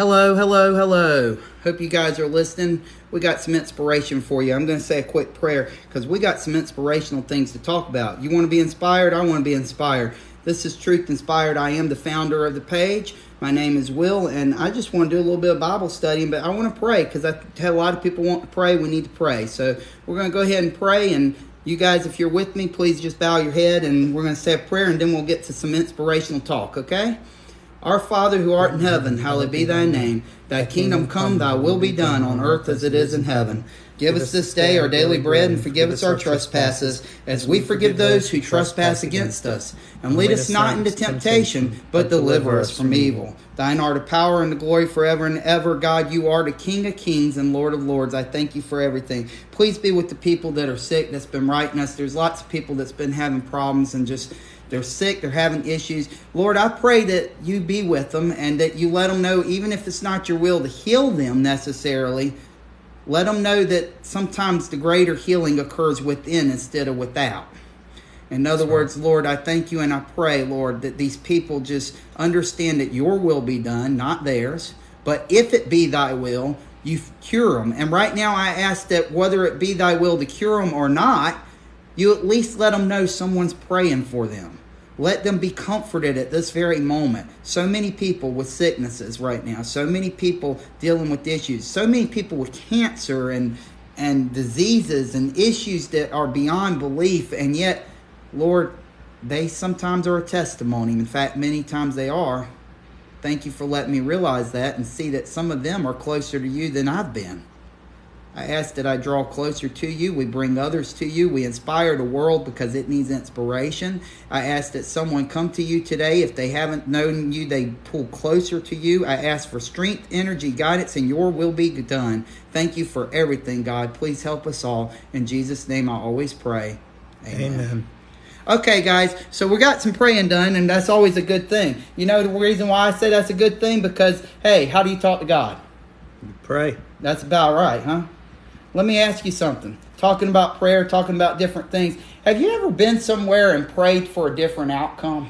Hello, hello, hello. Hope you guys are listening. We got some inspiration for you. I'm going to say a quick prayer because we got some inspirational things to talk about. You want to be inspired? I want to be inspired. This is Truth Inspired. I am the founder of the page. My name is Will, and I just want to do a little bit of Bible studying, but I want to pray because I have a lot of people want to pray. We need to pray. So we're going to go ahead and pray, and you guys, if you're with me, please just bow your head, and we're going to say a prayer, and then we'll get to some inspirational talk, okay? Our Father who art in heaven, hallowed be thy name. Thy kingdom come, thy will be done on earth as it is in heaven. Give us this day our daily bread, and forgive us our trespasses, as we forgive those who trespass against us. And lead us not into temptation, but deliver us from evil. Thine are the power and the glory forever and ever. God, you are the King of kings and Lord of lords. I thank you for everything. Please be with the people that are sick, that's been writing us. There's lots of people that's been having problems and just... they're sick, they're having issues. Lord, I pray that you be with them and that you let them know, even if it's not your will to heal them necessarily, let them know that sometimes the greater healing occurs within instead of without. In other words, Lord, I thank you and I pray, Lord, that these people just understand that your will be done, not theirs. But if it be thy will, you cure them. And right now I ask that whether it be thy will to cure them or not, you at least let them know someone's praying for them. Let them be comforted at this very moment. So many people with sicknesses right now. So many people dealing with issues. So many people with cancer and diseases and issues that are beyond belief. And yet, Lord, they sometimes are a testimony. In fact, many times they are. Thank you for letting me realize that and see that some of them are closer to you than I've been. I ask that I draw closer to you. We bring others to you. We inspire the world because it needs inspiration. I ask that someone come to you today. If they haven't known you, they pull closer to you. I ask for strength, energy, guidance, and your will be done. Thank you for everything, God. Please help us all. In Jesus' name, I always pray. Amen. Okay, guys, so we got some praying done, and that's always a good thing. You know the reason why I say that's a good thing? Because, hey, how do you talk to God? You pray. That's about right, huh? Let me ask you something. Talking about prayer, talking about different things. Have you ever been somewhere and prayed for a different outcome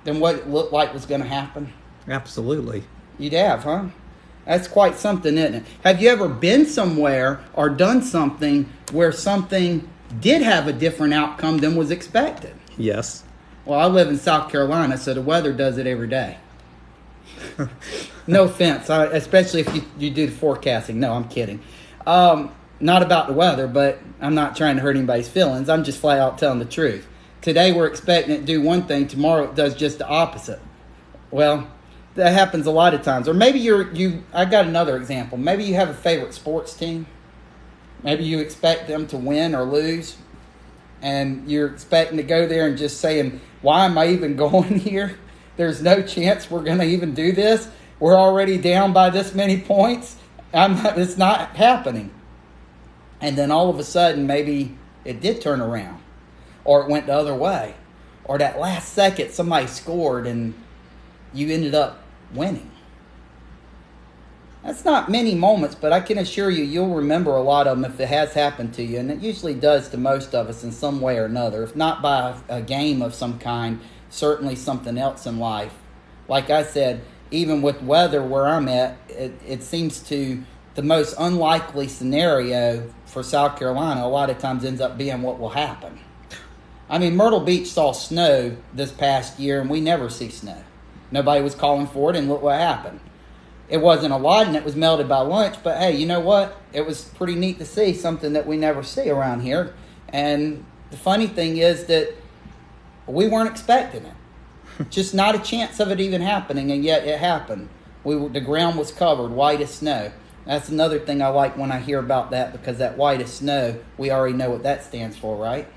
than what it looked like was going to happen? Absolutely. You'd have, huh? That's quite something, isn't it? Have you ever been somewhere or done something where something did have a different outcome than was expected? Yes. Well, I live in South Carolina, so the weather does it every day. No offense, especially if you do the forecasting. No, I'm kidding. Not about the weather, but I'm not trying to hurt anybody's feelings. I'm just flat out telling the truth. Today we're expecting it to do one thing. Tomorrow it does just the opposite. Well, that happens a lot of times. Or maybe I got another example. Maybe you have a favorite sports team. Maybe you expect them to win or lose. And you're expecting to go there and just saying, why am I even going here? There's no chance we're going to even do this. We're already down by this many points. It's not happening. And then all of a sudden, maybe it did turn around. Or it went the other way. Or that last second, somebody scored and you ended up winning. That's not many moments, but I can assure you, you'll remember a lot of them if it has happened to you. And it usually does to most of us in some way or another. If not by a game of some kind, certainly something else in life. Like I said, even with weather where I'm at, it seems to the most unlikely scenario for South Carolina a lot of times ends up being what will happen. I mean, Myrtle Beach saw snow this past year, and we never see snow. Nobody was calling for it, and look what happened. It wasn't a lot, and it was melted by lunch, but hey, you know what? It was pretty neat to see something that we never see around here. And the funny thing is that we weren't expecting it. Just not a chance of it even happening, and yet it happened. The ground was covered, white as snow. That's another thing I like when I hear about that, because that white as snow, we already know what that stands for, right?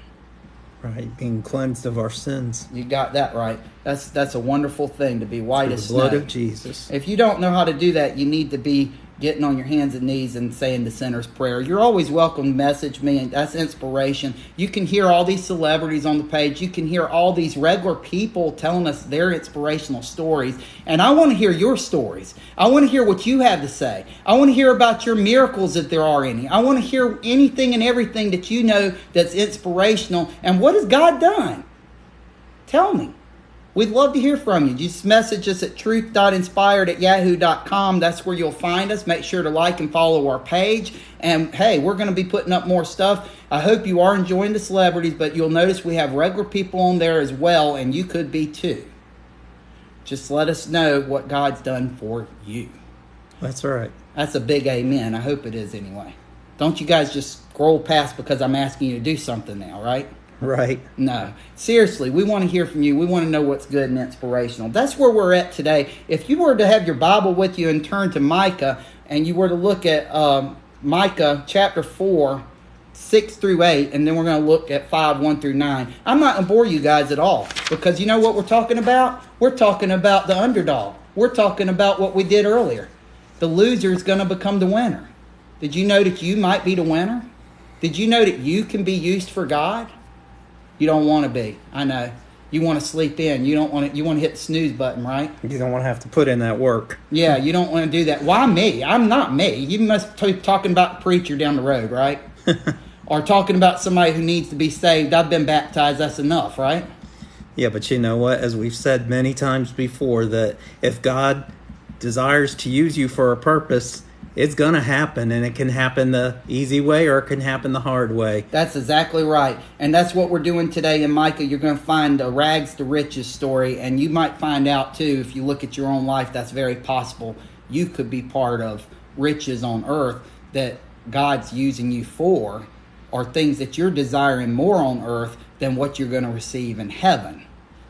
Right, being cleansed of our sins. You got that right. That's a wonderful thing to be white as snow. The blood of Jesus. If you don't know how to do that, you need to be getting on your hands and knees and saying the sinner's prayer. You're always welcome to message me, and that's inspiration. You can hear all these celebrities on the page. You can hear all these regular people telling us their inspirational stories. And I want to hear your stories. I want to hear what you have to say. I want to hear about your miracles if there are any. I want to hear anything and everything that you know that's inspirational. And what has God done? Tell me. We'd love to hear from you. Just message us at truth.inspired@yahoo.com. That's where you'll find us. Make sure to like and follow our page. And hey, we're going to be putting up more stuff. I hope you are enjoying the celebrities, but you'll notice we have regular people on there as well, and you could be too. Just let us know what God's done for you. That's right. That's a big amen. I hope it is anyway. Don't you guys just scroll past because I'm asking you to do something now, right? Right. No. Seriously, we want to hear from you. We want to know what's good and inspirational. That's where we're at today. If you were to have your Bible with you and turn to Micah, and you were to look at Micah chapter 4, 6 through 8, and then we're going to look at 5, 1 through 9. I'm not going to bore you guys at all, because you know what we're talking about? We're talking about the underdog. We're talking about what we did earlier. The loser is going to become the winner. Did you know that you might be the winner? Did you know that you can be used for God? You don't want to be. I know. You want to sleep in. You don't want to. You want to hit the snooze button, right? You don't want to have to put in that work. Yeah, you don't want to do that. Why me? I'm not me. You must be talking about the preacher down the road, right? Or talking about somebody who needs to be saved. I've been baptized. That's enough, right? Yeah, but you know what? As we've said many times before, that if God desires to use you for a purpose, it's going to happen, and it can happen the easy way or it can happen the hard way. That's exactly right. And that's what we're doing today in Micah. You're going to find a rags to riches story, and you might find out too, if you look at your own life, that's very possible. You could be part of riches on earth that God's using you for, or things that you're desiring more on earth than what you're going to receive in heaven.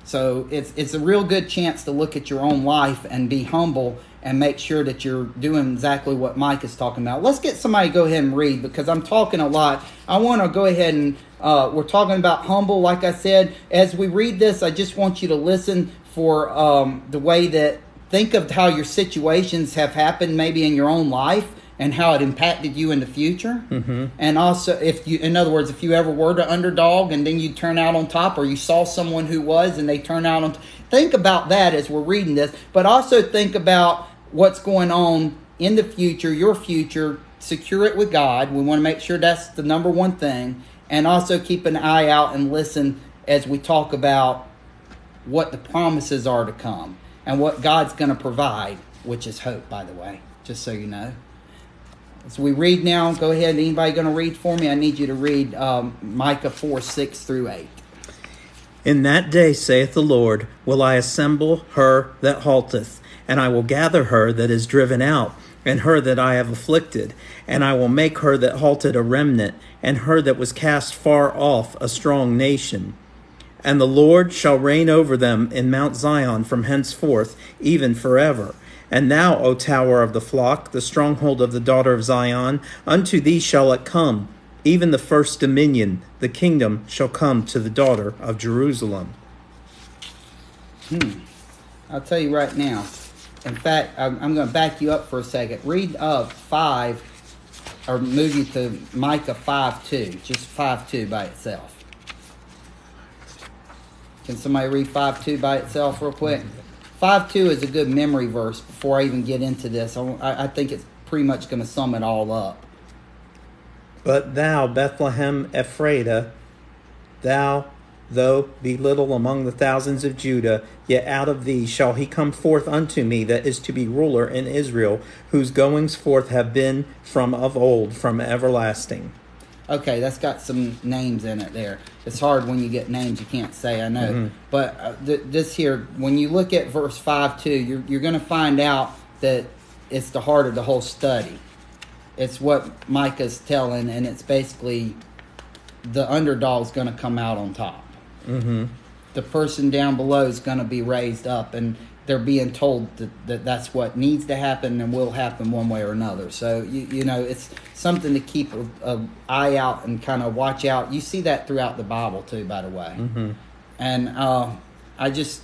So it's a real good chance to look at your own life and be humble and make sure that you're doing exactly what Mike is talking about. Let's get somebody to go ahead and read, because I'm talking a lot. I want to go ahead and we're talking about humble. Like I said, as we read this, I just want you to listen for the way that, think of how your situations have happened maybe in your own life and how it impacted you in the future. Mm-hmm. And also, if you, in other words, if you ever were the underdog and then you turn out on top, or you saw someone who was and they turn out on top, think about that as we're reading this. But also think about what's going on in the future, your future. Secure it with God. We want to make sure that's the number one thing. And also keep an eye out and listen as we talk about what the promises are to come and what God's going to provide, which is hope, by the way, just so you know. As we read now, go ahead. Anybody going to read for me? I need you to read Micah 4, 6 through 8. In that day, saith the Lord, will I assemble her that halteth, and I will gather her that is driven out, and her that I have afflicted, and I will make her that halted a remnant, and her that was cast far off a strong nation. And the Lord shall reign over them in Mount Zion from henceforth, even forever. And thou, O tower of the flock, the stronghold of the daughter of Zion, unto thee shall it come, even the first dominion, the kingdom shall come to the daughter of Jerusalem. I'll tell you right now. In fact, I'm going to back you up for a second. Read 5, or move you to Micah 5:2, just 5:2 by itself. Can somebody read 5:2 by itself real quick? 5:2 is a good memory verse before I even get into this. I think it's pretty much going to sum it all up. But thou, Bethlehem Ephratah, thou, though be little among the thousands of Judah, yet out of thee shall he come forth unto me that is to be ruler in Israel, whose goings forth have been from of old, from everlasting. Okay, that's got some names in it there. It's hard when you get names you can't say, I know. Mm-hmm. But this here, when you look at verse 5:2, you're going to find out that it's the heart of the whole study. It's what Micah's telling, and it's basically the underdog's going to come out on top. Mm-hmm. The person down below is going to be raised up, and they're being told that that's what needs to happen and will happen one way or another. So, you know, it's something to keep an eye out and kind of watch out. You see that throughout the Bible, too, by the way. Mm-hmm. And I just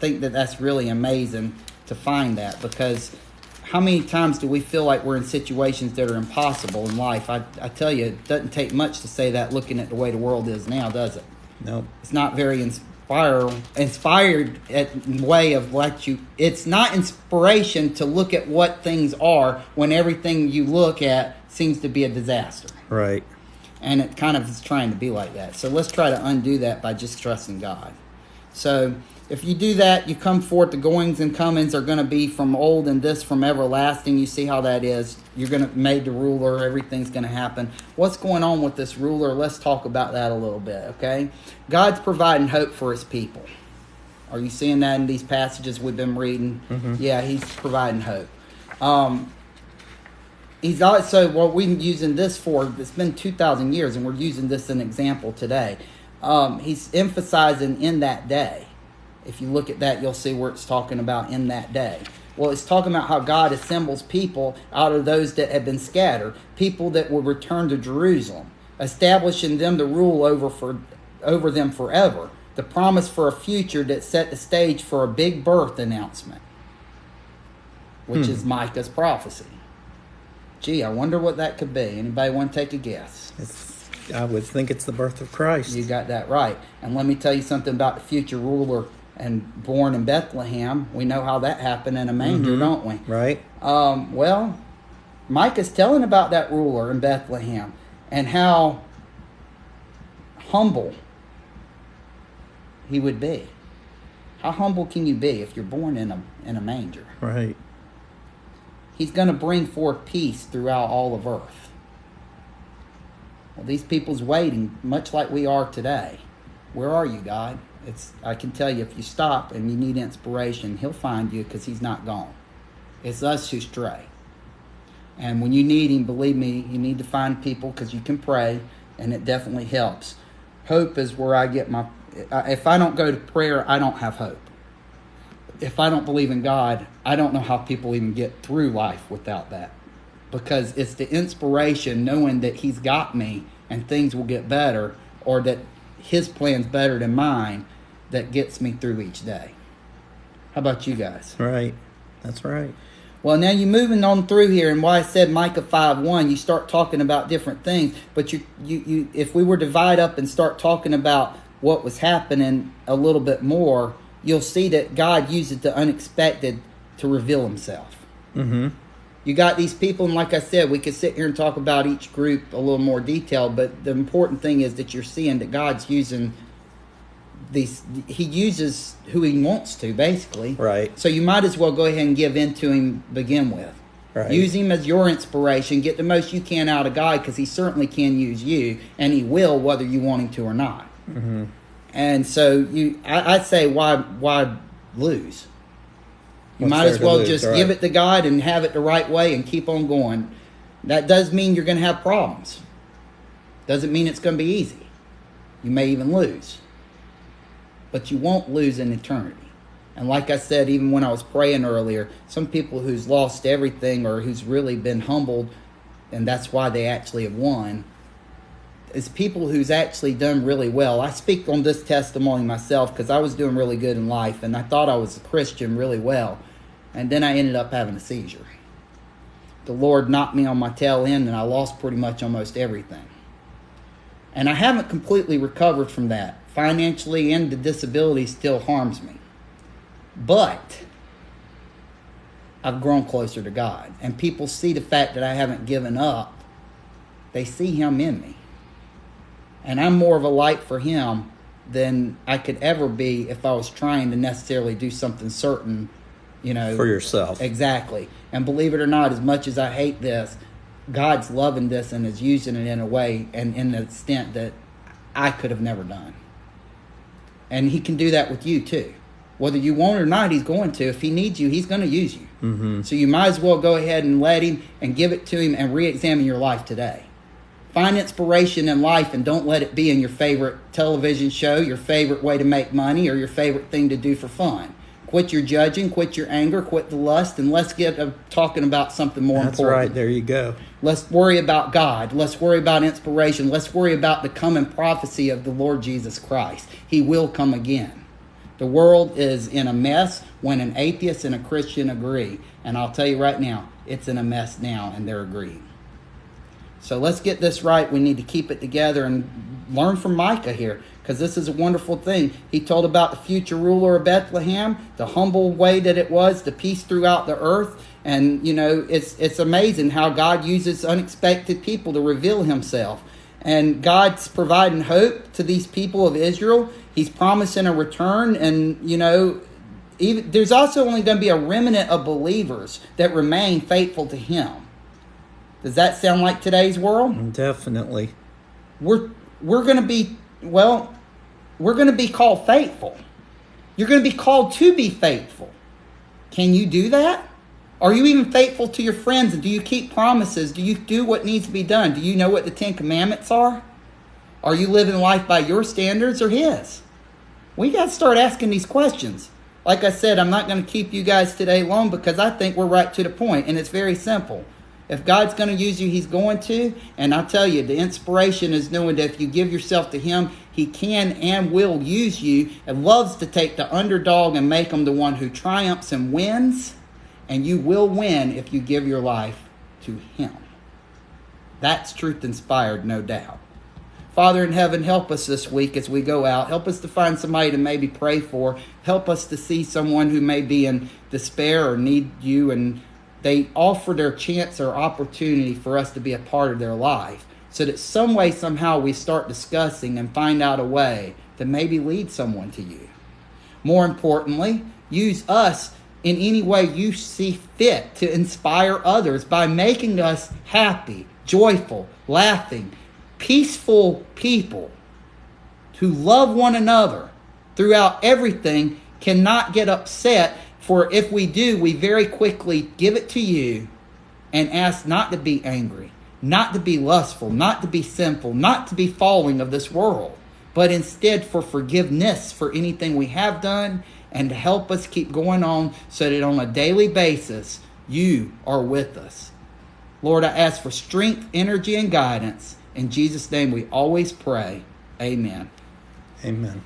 think that that's really amazing to find that, because how many times do we feel like we're in situations that are impossible in life? I tell you, it doesn't take much to say that looking at the way the world is now, does it? No. It's not very inspired at way of what you... It's not inspiration to look at what things are when everything you look at seems to be a disaster. Right. And it kind of is trying to be like that. So let's try to undo that by just trusting God. So if you do that, you come forth, the goings and comings are going to be from old, and this from everlasting. You see how that is. You're going to made the ruler. Everything's going to happen. What's going on with this ruler? Let's talk about that a little bit, okay? God's providing hope for his people. Are you seeing that in these passages we've been reading? Mm-hmm. Yeah, he's providing hope. He's also, what we've been using this for, it's been 2,000 years, and we're using this as an example today. He's emphasizing in that day. If you look at that, you'll see where it's talking about in that day. Well, it's talking about how God assembles people out of those that have been scattered, people that will return to Jerusalem, establishing them to rule over them forever. The promise for a future that set the stage for a big birth announcement, which is Micah's prophecy. Gee, I wonder what that could be. Anybody want to take a guess? I would think it's the birth of Christ. You got that right. And let me tell you something about the future ruler and born in Bethlehem. We know how that happened in a manger, don't we? Right. Well, Micah's telling about that ruler in Bethlehem and how humble he would be. How humble can you be if you're born in a manger? Right. He's going to bring forth peace throughout all of earth. Well, these people's waiting, much like we are today. Where are you, God? I can tell you, if you stop and you need inspiration, he'll find you because he's not gone. It's us who stray. And when you need him, believe me, you need to find people because you can pray, and it definitely helps. Hope is where I get my... If I don't go to prayer, I don't have hope. If I don't believe in God, I don't know how people even get through life without that. Because it's the inspiration, knowing that he's got me and things will get better, or that his plan's better than mine, that gets me through each day. How about you guys? Right. That's right. Well, now you're moving on through here, and why I said Micah 5:1, you start talking about different things. But you, if we were to divide up and start talking about what was happening a little bit more, you'll see that God uses the unexpected to reveal himself. Mm-hmm. You got these people, and like I said, we could sit here and talk about each group a little more detailed, but the important thing is that you're seeing that God's using these, he uses who he wants to, basically. Right. So you might as well go ahead and give in to him to begin with. Right. Use him as your inspiration. Get the most you can out of God, because he certainly can use you, and he will, whether you want him to or not. Mm-hmm. And so I'd say, why lose? You might as well just give it to God and have it the right way and keep on going. That does mean you're going to have problems. Doesn't mean it's going to be easy. You may even lose. But you won't lose in eternity. And like I said, even when I was praying earlier, some people who's lost everything or who's really been humbled, and that's why they actually have won, is people who's actually done really well. I speak on this testimony myself because I was doing really good in life, and I thought I was a Christian really well. And then I ended up having a seizure. The Lord knocked me on my tail end, and I lost pretty much almost everything. And I haven't completely recovered from that. Financially, and the disability still harms me. But I've grown closer to God. And people see the fact that I haven't given up. They see him in me. And I'm more of a light for him than I could ever be if I was trying to necessarily do something certain, for yourself. Exactly. And believe it or not, as much as I hate this, God's loving this and is using it in a way and in the extent that I could have never done. And he can do that with you too. Whether you want it or not, he's going to. If he needs you, he's going to use you. Mm-hmm. So you might as well go ahead and let him and give it to him and re-examine your life today. Find inspiration in life, and don't let it be in your favorite television show, your favorite way to make money, or your favorite thing to do for fun. Quit your judging, quit your anger, quit the lust, and let's get talking about something more important. That's right. There you go. Let's worry about God. Let's worry about inspiration. Let's worry about the coming prophecy of the Lord Jesus Christ. He will come again. The world is in a mess when an atheist and a Christian agree. And I'll tell you right now, it's in a mess now, and they're agreeing. So let's get this right. We need to keep it together and learn from Micah here, because this is a wonderful thing. He told about the future ruler of Bethlehem, the humble way that it was, the peace throughout the earth. And, it's amazing how God uses unexpected people to reveal himself. And God's providing hope to these people of Israel. He's promising a return. And, there's also only going to be a remnant of believers that remain faithful to Him. Does that sound like today's world? Definitely. We're going to be, we're going to be called faithful. You're going to be called to be faithful. Can you do that? Are you even faithful to your friends? Do you keep promises? Do you do what needs to be done? Do you know what the 10 Commandments are? Are you living life by your standards or His? We got to start asking these questions. Like I said, I'm not going to keep you guys today long because I think we're right to the point, and it's very simple. If God's going to use you, He's going to. And I'll tell you, the inspiration is knowing that if you give yourself to Him, He can and will use you, and loves to take the underdog and make him the one who triumphs and wins. And you will win if you give your life to Him. That's truth inspired, no doubt. Father in heaven, help us this week as we go out. Help us to find somebody to maybe pray for. Help us to see someone who may be in despair or need you, and they offer their chance or opportunity for us to be a part of their life, so that some way, somehow, we start discussing and find out a way to maybe lead someone to you. More importantly, use us in any way you see fit to inspire others by making us happy, joyful, laughing, peaceful people who love one another throughout everything, cannot get upset. For if we do, we very quickly give it to you and ask not to be angry, not to be lustful, not to be sinful, not to be following of this world, but instead for forgiveness for anything we have done, and to help us keep going on so that on a daily basis, you are with us. Lord, I ask for strength, energy, and guidance. In Jesus' name we always pray. Amen. Amen.